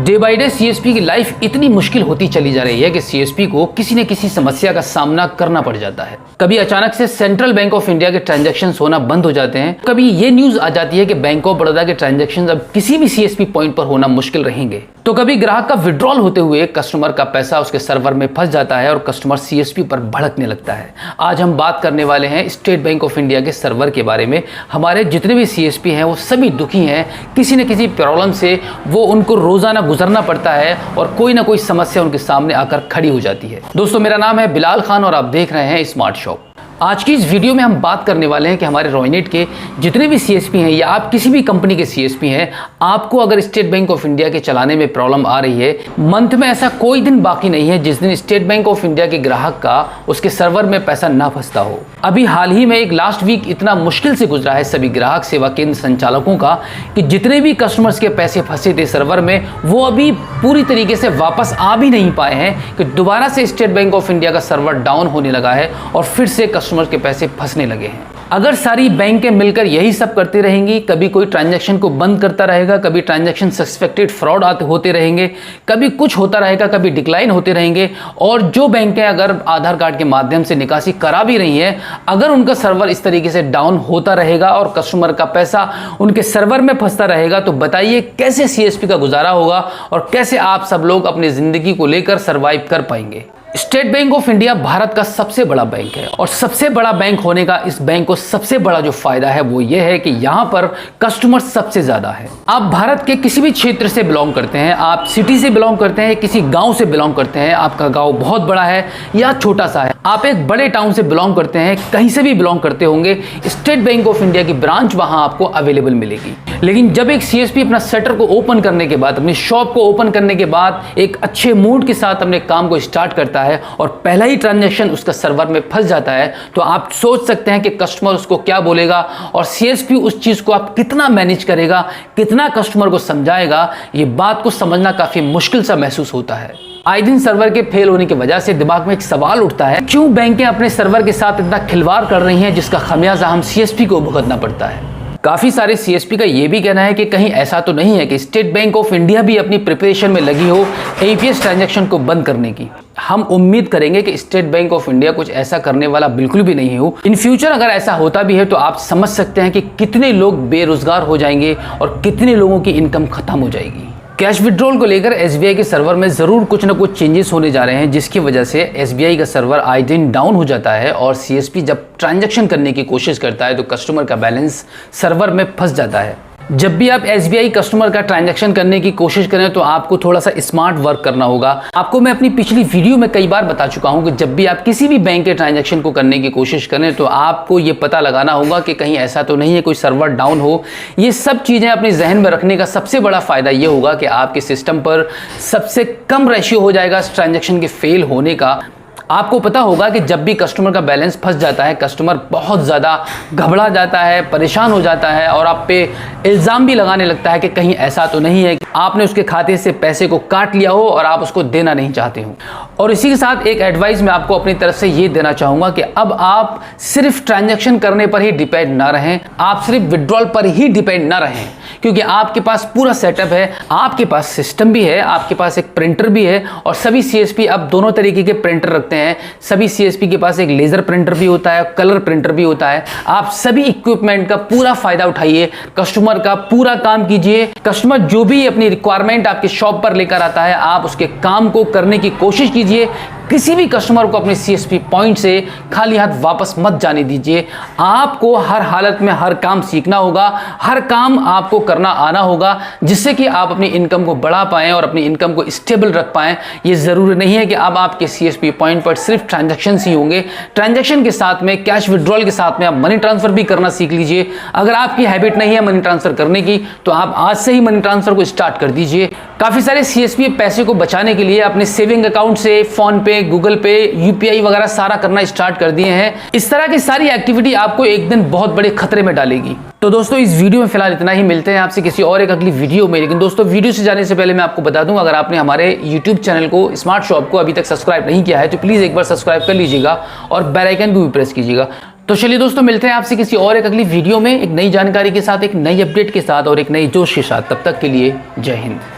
Day by day CSP की life इतनी मुश्किल होती चली जा रही है कि सीएसपी को किसी न किसी समस्या का सामना करना पड़ जाता है। कभी अचानक से सेंट्रल बैंक ऑफ इंडिया के ट्रांजैक्शंस होना बंद हो जाते हैं, कभी ये न्यूज आ जाती है कि बैंक ऑफ बड़ौदा के ट्रांजैक्शंस अब किसी भी सीएसपी पॉइंट पर होना मुश्किल रहेंगे, तो कभी ग्राहक का विड्रॉल होते हुए कस्टमर का पैसा उसके सर्वर में फंस जाता है और कस्टमर सीएसपी पर भड़कने लगता है। आज हम बात करने वाले हैं स्टेट बैंक ऑफ इंडिया के सर्वर के बारे में। हमारे जितने भी सीएसपी हैं वो सभी दुखी हैं, किसी न किसी प्रॉब्लम से वो उनको रोजाना गुजरना पड़ता है और कोई ना कोई समस्या उनके सामने आकर खड़ी हो जाती है। दोस्तों, मेरा नाम है बिलाल खान और आप देख रहे हैं स्मार्ट शॉप। आज की इस वीडियो में हम बात करने वाले हैं कि हमारे रॉयनेट के जितने भी सीएसपी हैं या आप किसी भी कंपनी के सीएसपी हैं, आपको अगर स्टेट बैंक ऑफ इंडिया के चलाने में प्रॉब्लम आ रही है, मंथ में ऐसा कोई दिन बाकी नहीं है जिस दिन स्टेट बैंक ऑफ इंडिया के ग्राहक का उसके सर्वर में पैसा ना फंसता हो। अभी हाल ही में एक लास्ट वीक इतना मुश्किल से गुजरा है सभी ग्राहक सेवा केंद्र संचालकों का कि जितने भी कस्टमर्स के पैसे फंसे थे सर्वर में, वो अभी पूरी तरीके से वापस आ भी नहीं पाए हैं कि दोबारा से स्टेट बैंक ऑफ इंडिया का सर्वर डाउन होने लगा है और फिर से कस्टमर के पैसे फंसने लगे हैं। अगर सारी बैंकें मिलकर यही सब करती रहेंगी, कभी कोई ट्रांजैक्शन को बंद करता रहेगा, कभी ट्रांजैक्शन सस्पेक्टेड फ्रॉड होते रहेंगे, कभी कुछ होता रहेगा, कभी डिक्लाइन होते रहेंगे, और जो बैंकें अगर आधार कार्ड के माध्यम से निकासी करा भी रही हैं, अगर उनका सर्वर इस तरीके से डाउन होता रहेगा और कस्टमर का पैसा उनके सर्वर में फंसता रहेगा, तो बताइए कैसे सीएसपी का गुजारा होगा और कैसे आप सब लोग अपनी जिंदगी को लेकर सर्वाइव कर पाएंगे। State bank of India Bharat का सबसे बड़ा बैंक है और सबसे बड़ा बैंक होने का इस बैंक को सबसे बड़ा जो फायदा है वो ये है कि यहाँ पर कस्टमर सबसे ज्यादा है। आप भारत के किसी भी क्षेत्र से बिलोंग करते हैं, आप सिटी से बिलोंग करते हैं, किसी गांव से बिलोंग करते हैं, आपका गांव बहुत बड़ा है या छोटा सा है, आप एक बड़े टाउन से बिलोंग करते हैं, कहीं से भी बिलोंग करते होंगे, स्टेट बैंक ऑफ इंडिया की ब्रांच वहां आपको अवेलेबल मिलेगी। लेकिन जब एक सीएसपी अपना शटर को ओपन करने के बाद, अपनी शॉप को ओपन करने के बाद एक अच्छे मूड के साथ अपने काम को स्टार्ट करता है और पहला ही ट्रांजैक्शन उसका सर्वर में फंस जाता है, तो आप सोच सकते हैं कि कस्टमर उसको क्या बोलेगा और सीएसपी उस चीज को आप कितना मैनेज करेगा, कितना कस्टमर को समझाएगा। ये बात को समझना काफी मुश्किल सा महसूस होता है। आए दिन सर्वर के फेल होने की वजह से दिमाग में एक सवाल उठता है, क्यों बैंकें अपने सर्वर के साथ इतना खिलवाड़ कर रही हैं जिसका खमियाजा हम सीएसपी को भुगतना पड़ता है। काफी सारे सीएसपी का यह भी कहना है कि कहीं ऐसा तो नहीं है कि स्टेट बैंक ऑफ इंडिया भी अपनी प्रिपरेशन में लगी हो एपीएस ट्रांजैक्शन को बंद करने की। हम उम्मीद करेंगे कि स्टेट बैंक ऑफ इंडिया कुछ ऐसा करने वाला बिल्कुल भी नहीं हो। इन फ्यूचर अगर ऐसा होता भी है तो आप समझ सकते हैं कि कितने लोग बेरोजगार हो जाएंगे और कितने लोगों की इनकम खत्म हो जाएगी। कैश विड्रॉल को लेकर एसबीआई के सर्वर में जरूर कुछ ना कुछ चेंजेस होने जा रहे हैं, जिसकी वजह से एसबीआई का सर्वर आए दिन डाउन हो जाता है और सीएसपी जब ट्रांजैक्शन करने की कोशिश करता है तो कस्टमर का बैलेंस सर्वर में फंस जाता है। जब भी आप एसबीआई कस्टमर का ट्रांजैक्शन करने की कोशिश करें तो आपको थोड़ा सा स्मार्ट वर्क करना होगा। आपको मैं अपनी पिछली वीडियो में कई बार बता चुका हूं कि जब भी आप किसी भी बैंक के ट्रांजैक्शन को करने की कोशिश करें तो आपको ये पता लगाना होगा कि कहीं ऐसा तो नहीं है कोई सर्वर डाउन हो। ये सब चीजें अपने जहन में रखने का सबसे बड़ा फायदा ये होगा कि आपके सिस्टम पर सबसे कम रेशियो हो जाएगा इस ट्रांजैक्शन के फेल होने का। आपको पता होगा कि जब भी कस्टमर का बैलेंस फंस जाता है, कस्टमर बहुत ज़्यादा घबरा जाता है, परेशान हो जाता है और आप पे इल्ज़ाम भी लगाने लगता है कि कहीं ऐसा तो नहीं है कि आपने उसके खाते से पैसे को काट लिया हो और आप उसको देना नहीं चाहते हो। और इसी के साथ एक एडवाइस मैं आपको अपनी तरफ से ये देना चाहूँगा कि अब आप सिर्फ ट्रांजैक्शन करने पर ही डिपेंड ना रहें, आप सिर्फ विड्रॉल पर ही डिपेंड ना रहें, क्योंकि आपके पास पूरा सेटअप है, आपके पास सिस्टम भी है, आपके पास एक प्रिंटर भी है और सभी सीएसपी अब दोनों तरीके के प्रिंटर रखते हैं। सभी सीएसपी के पास एक लेजर प्रिंटर भी होता है, कलर प्रिंटर भी होता है। आप सभी इक्विपमेंट का पूरा फायदा उठाइए, कस्टमर का पूरा काम कीजिए। कस्टमर जो भी अपनी रिक्वायरमेंट आपके शॉप पर लेकर आता है, आप उसके काम को करने की कोशिश कीजिए। किसी भी कस्टमर को अपने सीएसपी पॉइंट से खाली हाथ वापस मत जाने दीजिए। आपको हर हालत में हर काम सीखना होगा, हर काम आपको करना आना होगा, जिससे कि आप अपनी इनकम को बढ़ा पाएं और अपनी इनकम को स्टेबल रख पाएं। ये जरूरी नहीं है कि अब आपके सीएसपी पॉइंट पर सिर्फ ट्रांजैक्शन ही होंगे। ट्रांजैक्शन के साथ में कैश विड्रॉल के साथ में आप मनी ट्रांसफर भी करना सीख लीजिए। अगर आपकी हैबिट नहीं है मनी ट्रांसफर करने की तो आप आज से ही मनी ट्रांसफर को स्टार्ट कर दीजिए। काफी सारे सीएसपी पैसे को बचाने के लिए अपने सेविंग अकाउंट से फोन पे, गूगल पे, यूपीआई वगैरह सारा करना स्टार्ट कर दिए हैं। इस तरह की सारी एक्टिविटी आपको एक दिन बहुत बड़े खतरे में डालेगी। तो दोस्तों, इस वीडियो में फिलहाल इतना ही। मिलते हैं आपसे किसी और एक अगली वीडियो में। लेकिन दोस्तों, वीडियो से जाने से पहले मैं आपको बता दूं, अगर आपने हमारे यूट्यूब चैनल को, स्मार्ट शॉप को अभी तक सब्सक्राइब नहीं किया है तो प्लीज एक बार सब्सक्राइब कर लीजिएगा और बेल आइकन को भी प्रेस कीजिएगा। तो चलिए दोस्तों, मिलते हैं आपसे किसी और एक अगली वीडियो में, एक नई जानकारी के साथ, एक नई अपडेट के साथ और एक नई जोश के साथ। तब तक के लिए जय हिंद।